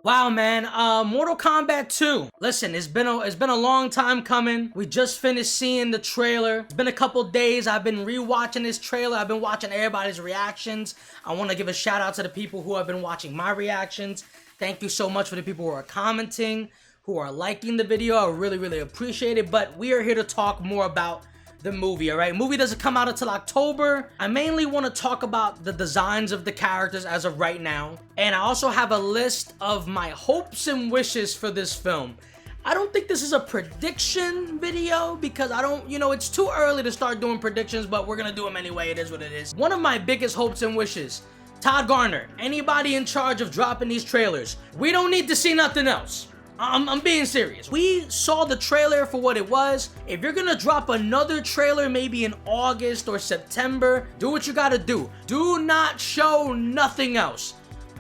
Wow, man, Mortal Kombat 2. Listen, it's been a long time coming. We just finished seeing the trailer. It's been a couple days. I've been rewatching this trailer. I've been watching everybody's reactions. I want to give a shout out to the people who have been watching my reactions. Thank you so much for the people who are commenting, who are liking the video. I really, really appreciate it. But we are here to talk more about the movie, all right? Movie doesn't come out until October. I mainly want to talk about the designs of the characters as of right now. And I also have a list of my hopes and wishes for this film. I don't think this is a prediction video because I don't, it's too early to start doing predictions, but we're gonna do them anyway. It is what it is. One of my biggest hopes and wishes, Todd Garner, anybody in charge of dropping these trailers, we don't need to see nothing else. I'm being serious. We saw the trailer for what it was. If you're gonna drop another trailer maybe in August or September, do what you gotta do. Do not show nothing else.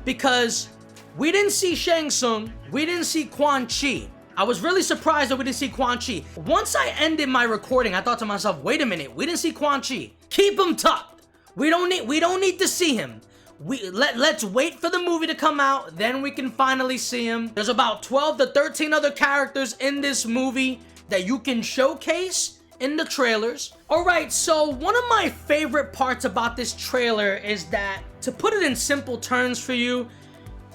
Because we didn't see Shang Tsung, we didn't see Quan Chi. I was really surprised that we didn't see Quan Chi. Once I ended my recording, I thought to myself, wait a minute, we didn't see Quan Chi. Keep him tucked. We don't need to see him. Let's wait for the movie to come out, then we can finally see him. There's about 12 to 13 other characters in this movie that you can showcase in the trailers. Alright, so one of my favorite parts about this trailer is that, to put it in simple terms for you,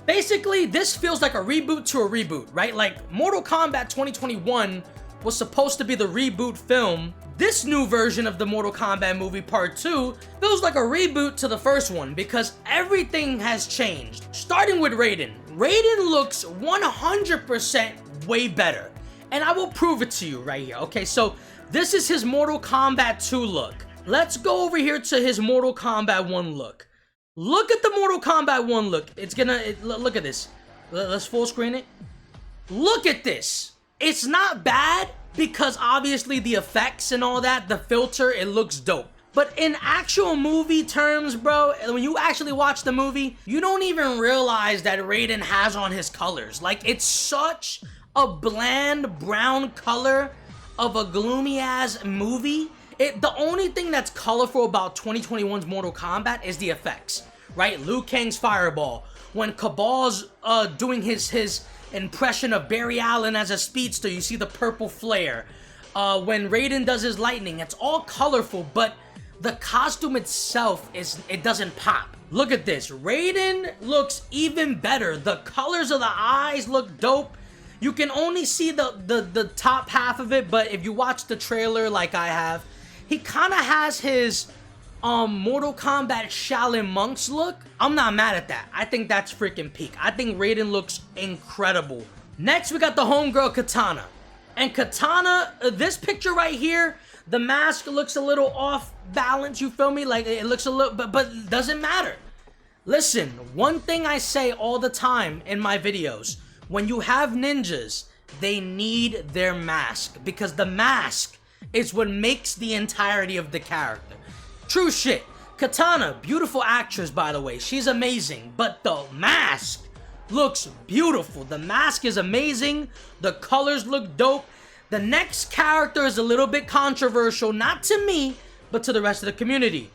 basically this feels like a reboot to a reboot, right? Like Mortal Kombat 2021 was supposed to be the reboot film. This new version of the Mortal Kombat movie Part 2 feels like a reboot to the first one because everything has changed. Starting with Raiden. Raiden looks 100% way better. And I will prove it to you right here. Okay, so this is his Mortal Kombat 2 look. Let's go over here to his Mortal Kombat 1 look. Look at the Mortal Kombat 1 look. Look at this. Let's full screen it. Look at this. It's not bad. Because obviously the effects and all that, the filter, it looks dope. But in actual movie terms, bro, when you actually watch the movie, you don't even realize that Raiden has on his colors. Like, it's such a bland brown color of a gloomy-ass movie. The only thing that's colorful about 2021's Mortal Kombat is the effects, right? Liu Kang's fireball. When Cabal's doing his impression of Barry Allen as a speedster, you see the purple flare. When Raiden does his lightning, it's all colorful, but the costume itself, it doesn't pop. Look at this. Raiden looks even better. The colors of the eyes look dope. You can only see the top half of it, but if you watch the trailer like I have, he kind of has his Mortal Kombat Shaolin Monks look. I'm not mad at that. I think that's freaking peak. I think Raiden looks incredible. Next, we got the homegirl Katana. And Katana, this picture right here, the mask looks a little off balance, you feel me? Like, it looks a little, but it doesn't matter. Listen, one thing I say all the time in my videos, when you have ninjas, they need their mask. Because the mask is what makes the entirety of the character. True shit. Katana, beautiful actress, by the way. She's amazing. But the mask looks beautiful. The mask is amazing. The colors look dope. The next character is a little bit controversial. Not to me, but to the rest of the community.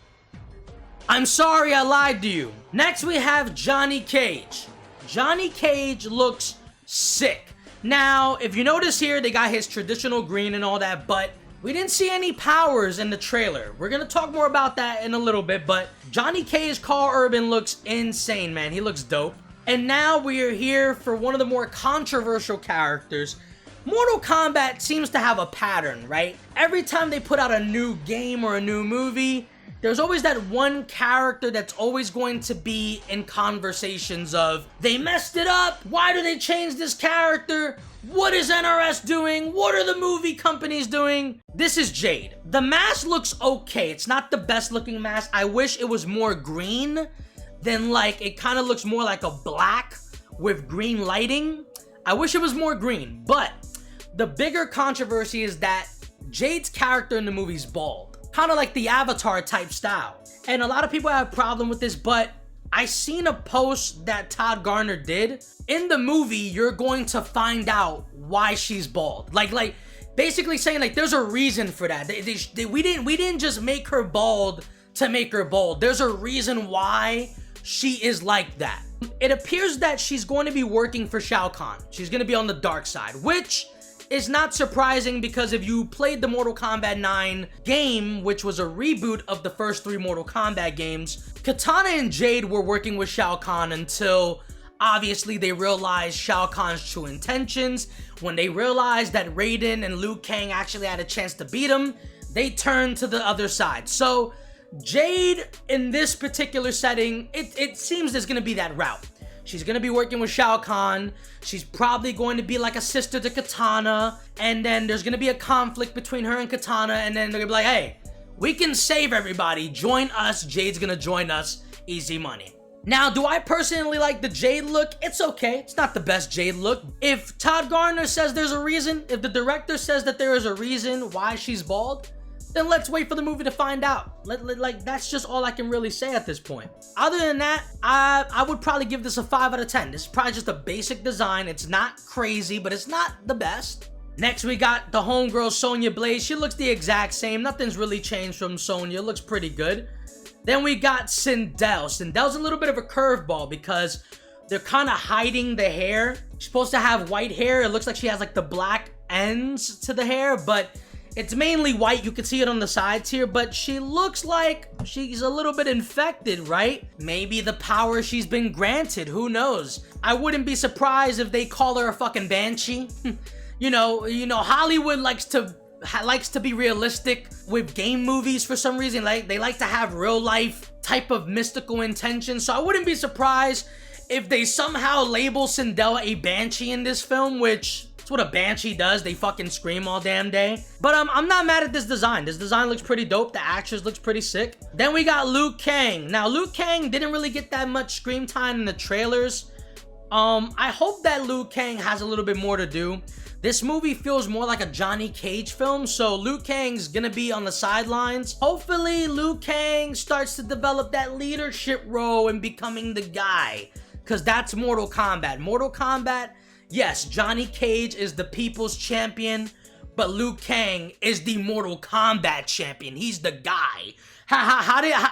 I'm sorry I lied to you. Next, we have Johnny Cage. Johnny Cage looks sick. Now, if you notice here, they got his traditional green and all that, but we didn't see any powers in the trailer. We're gonna talk more about that in a little bit, but Johnny Cage Carl Urban looks insane, man. He looks dope. And now we are here for one of the more controversial characters. Mortal Kombat seems to have a pattern, right? Every time they put out a new game or a new movie, there's always that one character that's always going to be in conversations of, they messed it up, why do they change this character? What is NRS doing? What are the movie companies doing? This is Jade. The mask looks okay. It's not the best looking mask. I wish it was more green than like, it kind of looks more like a black with green lighting. I wish it was more green, but the bigger controversy is that Jade's character in the movie's bald. Kind of like the Avatar type style. And a lot of people have a problem with this, but I seen a post that Todd Garner did. In the movie, you're going to find out why she's bald. Like basically saying like there's a reason for that. We didn't just make her bald to make her bald. There's a reason why she is like that. It appears that she's going to be working for Shao Kahn. She's going to be on the dark side, which is not surprising because if you played the Mortal Kombat 9 game, which was a reboot of the first 3 Mortal Kombat games, Kitana and Jade were working with Shao Kahn until obviously they realized Shao Kahn's true intentions. When they realized that Raiden and Liu Kang actually had a chance to beat him, they turned to the other side. So Jade, in this particular setting, it seems there's going to be that route. She's going to be working with Shao Kahn. She's probably going to be like a sister to Kitana. And then there's going to be a conflict between her and Kitana. And then they're going to be like, hey, we can save everybody. Join us. Jade's going to join us. Easy money. Now, do I personally like the Jade look? It's okay. It's not the best Jade look. If Todd Garner says there's a reason, if the director says that there is a reason why she's bald, then let's wait for the movie to find out. Like, that's just all I can really say at this point. Other than that, I would probably give this a 5 out of 10. This is probably just a basic design. It's not crazy, but it's not the best. Next, we got the homegirl, Sonya Blade. She looks the exact same. Nothing's really changed from Sonya. Looks pretty good. Then we got Sindel. Sindel's a little bit of a curveball because they're kind of hiding the hair. She's supposed to have white hair. It looks like she has like the black ends to the hair, but it's mainly white. You can see it on the sides here, but she looks like she's a little bit infected, right? Maybe the power she's been granted, who knows? I wouldn't be surprised if they call her a fucking banshee. you know, Hollywood likes to be realistic with game movies for some reason. Like, they like to have real life type of mystical intentions. So I wouldn't be surprised if they somehow label Sindel a banshee in this film, which that's what a banshee does. They fucking scream all damn day. But I'm not mad at this design. This design looks pretty dope. The actress looks pretty sick. Then we got Liu Kang. Now, Liu Kang didn't really get that much screen time in the trailers. I hope that Liu Kang has a little bit more to do. This movie feels more like a Johnny Cage film, so Liu Kang's gonna be on the sidelines. Hopefully, Liu Kang starts to develop that leadership role and becoming the guy, because that's Mortal Kombat. Mortal Kombat, yes, Johnny Cage is the people's champion, but Liu Kang is the Mortal Kombat champion. He's the guy.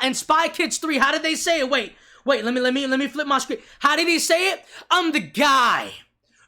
In Spy Kids 3, how did they say it? Wait, let me flip my screen. How did he say it? I'm the guy.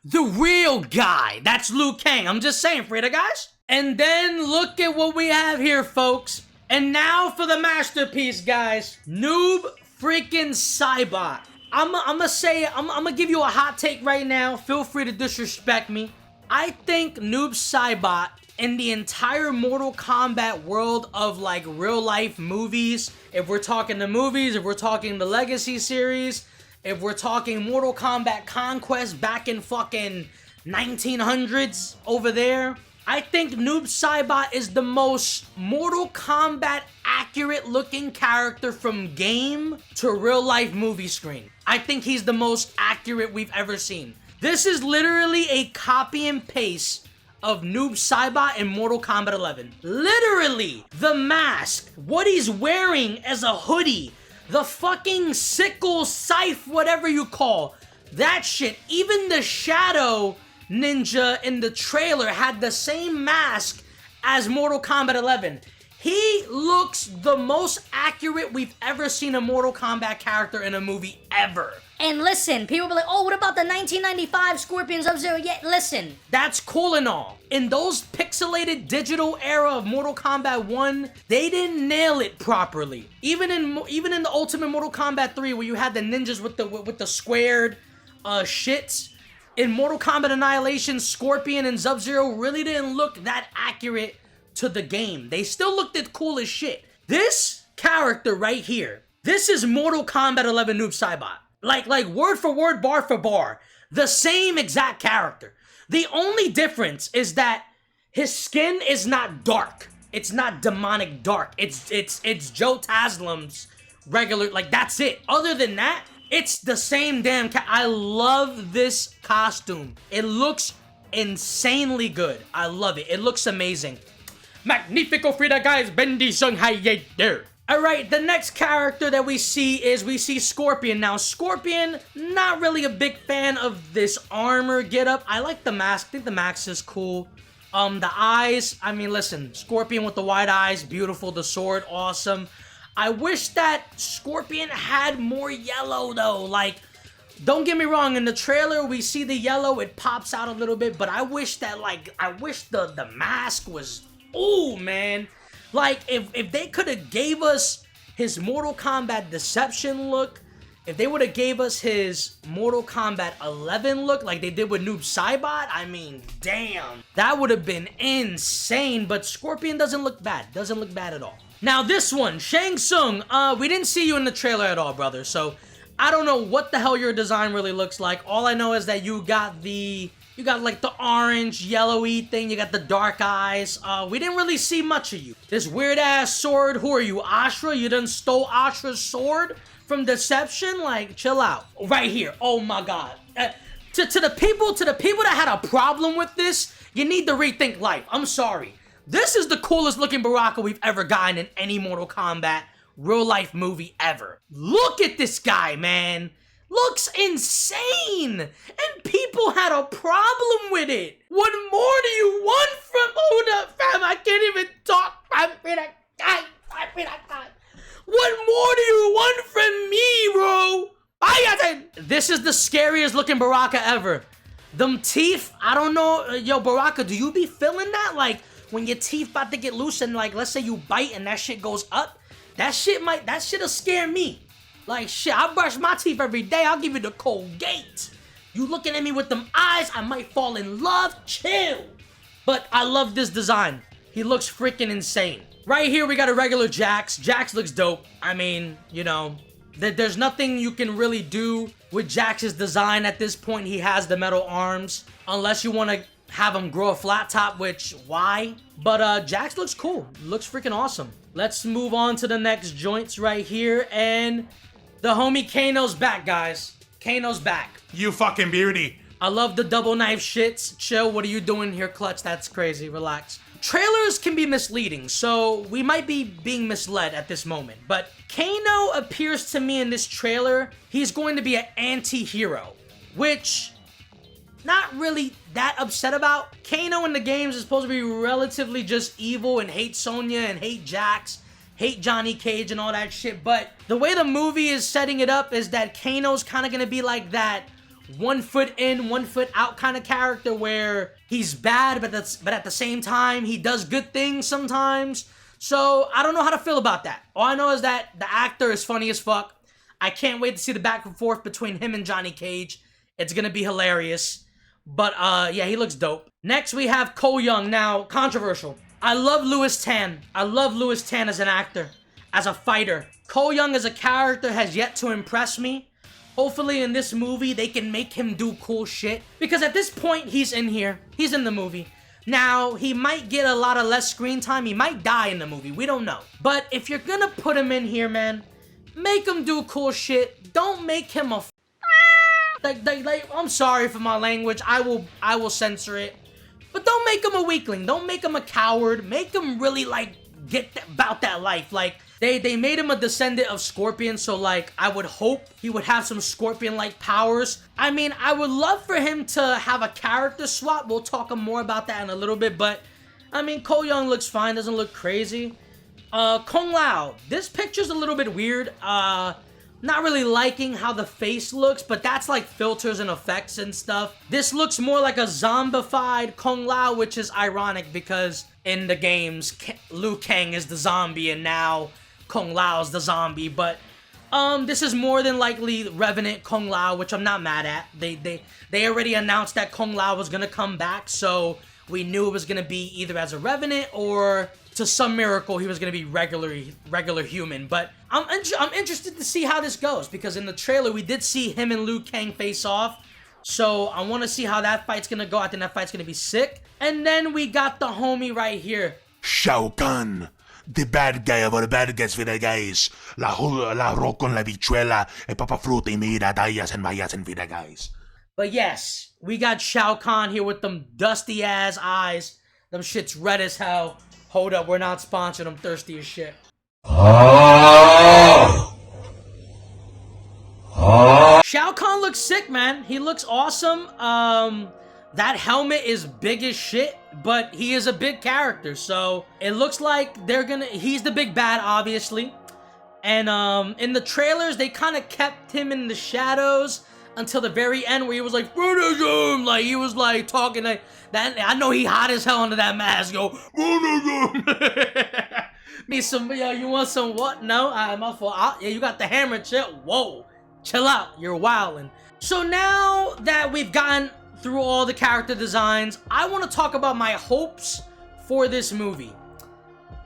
The real guy. That's Liu Kang. I'm just saying, Frida, guys. And then look at what we have here, folks. And now for the masterpiece, guys. Noob freaking Saibot. I'm gonna give you a hot take right now. Feel free to disrespect me. I think Noob Saibot in the entire Mortal Kombat world of like real life movies, if we're talking the movies, if we're talking the Legacy series, if we're talking Mortal Kombat Conquest back in fucking 1900s over there, I think Noob Saibot is the most Mortal Kombat accurate looking character from game to real life movie screen. I think he's the most accurate we've ever seen. This is literally a copy and paste of Noob Saibot in Mortal Kombat 11. Literally, the mask, what he's wearing as a hoodie, the fucking sickle, scythe, whatever you call that shit. Even the Shadow Ninja in the trailer had the same mask as Mortal Kombat 11. He looks the most accurate we've ever seen a Mortal Kombat character in a movie ever. And listen, people be like, oh, what about the 1995 Scorpion Sub-Zero? Yeah, listen. That's cool and all. In those pixelated digital era of Mortal Kombat 1, they didn't nail it properly. Even in the Ultimate Mortal Kombat 3, where you had the ninjas with the squared shits, in Mortal Kombat Annihilation, Scorpion and Sub-Zero really didn't look that accurate to the game. They still looked it cool as shit. This character right here, this is Mortal Kombat 11 Noob Saibot. Like word for word, bar for bar. The same exact character. The only difference is that his skin is not dark. It's not demonic dark. It's Joe Taslim's regular, like that's it. Other than that, it's the same damn I love this costume. It looks insanely good. I love it. It looks amazing. Magnifico Frida, guys. Bendición, hi there. Alright, the next character that we see Scorpion. Now, Scorpion, not really a big fan of this armor getup. I like the mask. I think the mask is cool. The eyes, I mean, listen, Scorpion with the white eyes, beautiful. The sword, awesome. I wish that Scorpion had more yellow, though. Like, Don't get me wrong, in the trailer, we see the yellow, it pops out a little bit, but I wish that, like, the mask was, ooh, man. Like, if they could have gave us his Mortal Kombat Deception look, if they would have gave us his Mortal Kombat 11 look like they did with Noob Saibot, I mean, damn. That would have been insane, but Scorpion doesn't look bad. Doesn't look bad at all. Now, this one, Shang Tsung, we didn't see you in the trailer at all, brother, so I don't know what the hell your design really looks like. All I know is that you got like the orange, yellowy thing. You got the dark eyes. We didn't really see much of you. This weird ass sword. Who are you, Ashra? You done stole Ashra's sword from Deception? Like, chill out. Right here. Oh my God. To the people that had a problem with this, you need to rethink life. I'm sorry. This is the coolest looking Baraka we've ever gotten in any Mortal Kombat real life movie ever. Look at this guy, man. Looks insane. And people had a problem with it. What more do you want from... Hold up, fam. I can't even talk. I'm gonna die. What more do you want from me, bro? This is the scariest looking Baraka ever. Them teeth, I don't know. Yo, Baraka, do you be feeling that? Like, when your teeth about to get loose and, like, let's say you bite and that shit goes up, that shit'll scare me. Like, shit, I brush my teeth every day. I'll give you the Colgate. You looking at me with them eyes, I might fall in love. Chill. But I love this design. He looks freaking insane. Right here, we got a regular Jax. Jax looks dope. I mean, you know, there's nothing you can really do with Jax's design at this point. He has the metal arms. Unless you want to have him grow a flat top, which, why? But Jax looks cool. Looks freaking awesome. Let's move on to the next joints right here. And the homie Kano's back, guys. Kano's back. You fucking beauty. I love the double knife shits. Chill, what are you doing here, Clutch? That's crazy. Relax. Trailers can be misleading, so we might be being misled at this moment. But Kano appears to me in this trailer, he's going to be an anti-hero, which... not really that upset about. Kano in the games is supposed to be relatively just evil and hate Sonya and hate Jax, hate Johnny Cage and all that shit. But the way the movie is setting it up is that Kano's kind of going to be like that 1 foot in, 1 foot out kind of character where he's bad, but at the same time, he does good things sometimes. So I don't know how to feel about that. All I know is that the actor is funny as fuck. I can't wait to see the back and forth between him and Johnny Cage. It's going to be hilarious. But, yeah, he looks dope. Next, we have Cole Young. Now, controversial. I love Louis Tan. I love Louis Tan as an actor, as a fighter. Cole Young as a character has yet to impress me. Hopefully, in this movie, they can make him do cool shit. Because at this point, he's in here. He's in the movie. Now, he might get a lot of less screen time. He might die in the movie. We don't know. But if you're gonna put him in here, man, make him do cool shit. Don't make him a... Like, I'm sorry for my language. I will censor it. But don't make him a weakling. Don't make him a coward. Make him really, like, get about that life. Like, they made him a descendant of Scorpion, so, like, I would hope he would have some Scorpion-like powers. I mean, I would love for him to have a character swap. We'll talk more about that in a little bit, but, I mean, Cole Young looks fine. Doesn't look crazy. Kung Lao. This picture's a little bit weird. Not really liking how the face looks, but that's like filters and effects and stuff. This looks more like a zombified Kung Lao, which is ironic because in the games, Liu Kang is the zombie and now Kung Lao's the zombie. But this is more than likely Revenant Kung Lao, which I'm not mad at. They already announced that Kung Lao was gonna come back, so we knew it was gonna be either as a Revenant or to some miracle he was gonna be regular human. But I'm interested to see how this goes because in the trailer we did see him and Liu Kang face off. So I want to see how that fight's gonna go. I think that fight's gonna be sick. And then we got the homie right here, Shao Kahn, the bad guy of all bad guys vida guys. La arroz con la bichuela, e papa fruta y mira, dayas and mayas and vida guys. But yes, we got Shao Kahn here with them dusty ass eyes. Them shit's red as hell. Hold up, we're not sponsored. I'm thirsty as shit. Shao Kahn looks sick, man. He looks awesome. That helmet is big as shit, but he is a big character, so it looks like he's the big bad, obviously. And in the trailers, they kind of kept him in the shadows. until the very end where he was like, finish him! Like, he was like talking like that. I know he hot as hell under that mask, yo. Finish him! Me some, yo, you want some what? No, my fault. Yeah, you got the hammer, chill. Whoa, chill out, you're wildin'. So now that we've gotten through all the character designs, I want to talk about my hopes for this movie.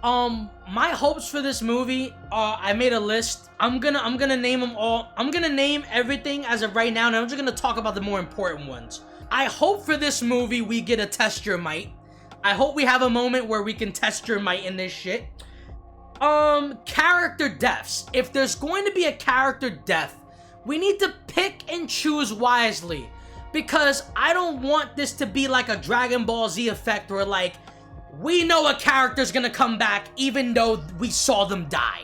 My hopes for this movie, I made a list. I'm gonna name them all. I'm gonna name everything as of right now, and I'm just gonna talk about the more important ones. I hope for this movie we get a test your might. I hope we have a moment where we can test your might in this shit. Character deaths. If there's going to be a character death, we need to pick and choose wisely. Because I don't want this to be like a Dragon Ball Z effect where like, we know a character's gonna come back even though we saw them die.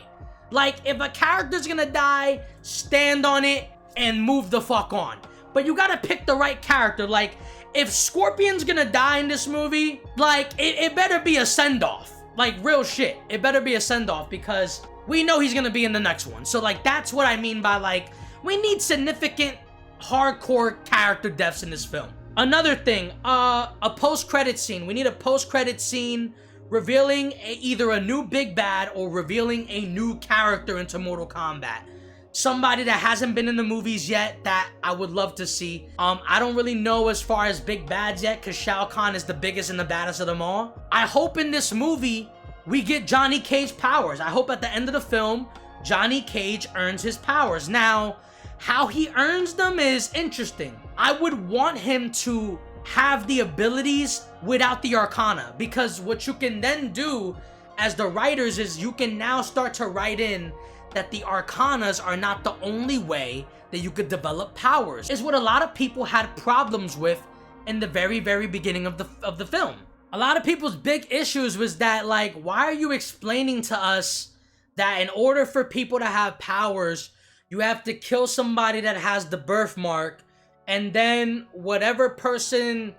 Like, if a character's gonna die, stand on it and move the fuck on. But you gotta pick the right character. Like, if Scorpion's gonna die in this movie, like, it better be a send-off. Like, real shit. It better be a send-off because we know he's gonna be in the next one. So, like, that's what I mean by, like, we need significant, hardcore character deaths in this film. Another thing, a post-credit scene. We need a post-credit scene revealing either a new big bad or revealing a new character into Mortal Kombat. Somebody that hasn't been in the movies yet that I would love to see. I don't really know as far as big bads yet because Shao Kahn is the biggest and the baddest of them all. I hope in this movie we get Johnny Cage powers. I hope at the end of the film, Johnny Cage earns his powers. Now, how he earns them is interesting. I would want him to have the abilities without the Arcana, because what you can then do as the writers is you can now start to write in that the Arcanas are not the only way that you could develop powers. Is what a lot of people had problems with in the very, very beginning of the film. A lot of people's big issues was that, like, why are you explaining to us that in order for people to have powers, you have to kill somebody that has the birthmark, and then whatever person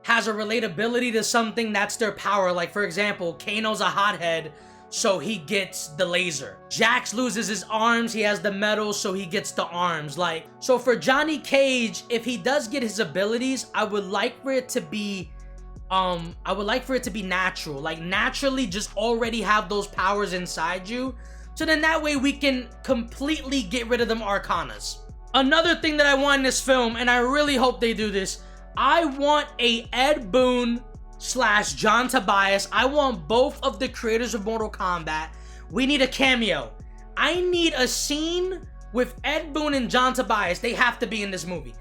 has a relatability to something, that's their power. Like, for example, Kano's a hothead, so he gets the laser. Jax loses his arms, he has the metal, so he gets the arms. Like, so for Johnny Cage, if he does get his abilities, I would like for it to be natural. Like, naturally just already have those powers inside you. So then that way we can completely get rid of them Arcanas. Another thing that I want in this film, and I really hope they do this, I want a Ed Boon / John Tobias. I want both of the creators of Mortal Kombat. We need a cameo. I need a scene with Ed Boon and John Tobias. They have to be in this movie.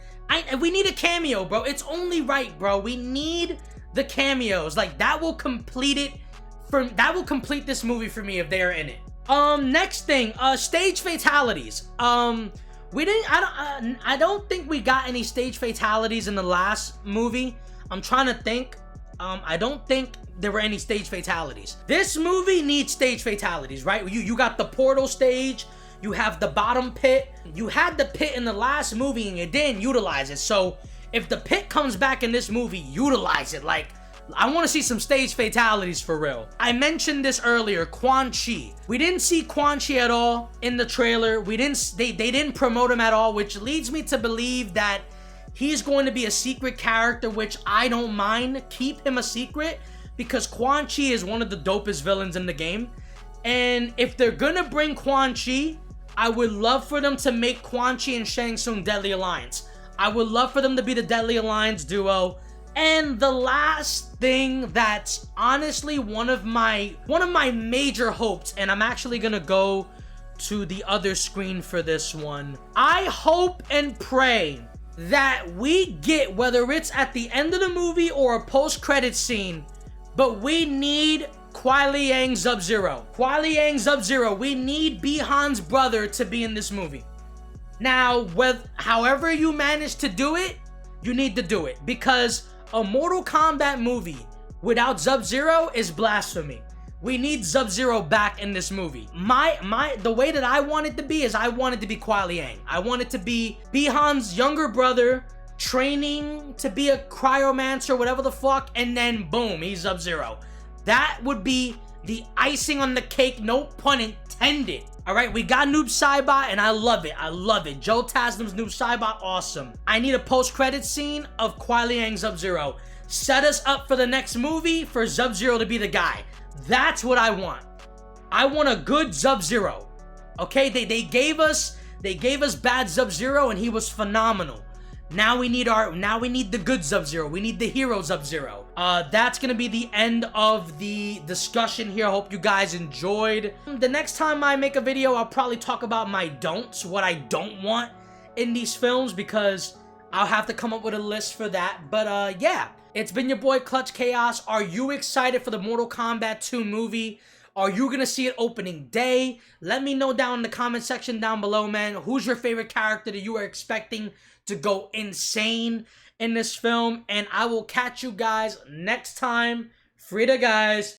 We need a cameo, bro. It's only right, bro. We need the cameos. Like, that will complete it. That will complete this movie for me if they are in it. Next thing, stage fatalities. I don't think we got any stage fatalities in the last movie. I'm trying to think. I don't think there were any stage fatalities. This movie needs stage fatalities, right? You got the portal stage, you have the bottom pit. You had the pit in the last movie and you didn't utilize it. So if the pit comes back in this movie, utilize it. Like, I want to see some stage fatalities for real. I mentioned this earlier, Quan Chi. We didn't see Quan Chi at all in the trailer. They didn't promote him at all, which leads me to believe that he's going to be a secret character, which I don't mind. Keep him a secret because Quan Chi is one of the dopest villains in the game. And if they're gonna bring Quan Chi, I would love for them to make Quan Chi and Shang Tsung Deadly Alliance. I would love for them to be the Deadly Alliance duo. And the last thing that's honestly one of my major hopes, and I'm actually gonna go to the other screen for this one. I hope and pray that we get, whether it's at the end of the movie or a post-credit scene, but we need Kuai Liang Sub-Zero. Kuai Liang Sub-Zero, we need Bi-Han's brother to be in this movie. Now, however you manage to do it, you need to do it, because a Mortal Kombat movie without Sub-Zero is blasphemy. We need Sub-Zero back in this movie. The way that I want it to be is I want it to be Kuai Liang. I want it to be Bi-Han's younger brother training to be a cryomancer, whatever the fuck, and then boom, he's Sub-Zero. That would be the icing on the cake, no pun intended. All right, we got Noob Saibot, and I love it. I love it. Joe Taslim's Noob Saibot, awesome. I need a post-credit scene of Kuai Liang Sub-Zero. Set us up for the next movie for Sub-Zero to be the guy. That's what I want. I want a good Sub-Zero. Okay, they gave us bad Sub-Zero, and he was phenomenal. Now we need the good Sub-Zero. We need the hero Sub-Zero. That's gonna be the end of the discussion here. I hope you guys enjoyed. The next time I make a video, I'll probably talk about my don'ts, what I don't want in these films, because I'll have to come up with a list for that. But yeah, it's been your boy Clutch Chaos. Are you excited for the Mortal Kombat 2 movie? Are you gonna see it opening day? Let me know down in the comment section down below, man. Who's your favorite character that you are expecting to go insane in this film? And I will catch you guys next time. Frida, guys.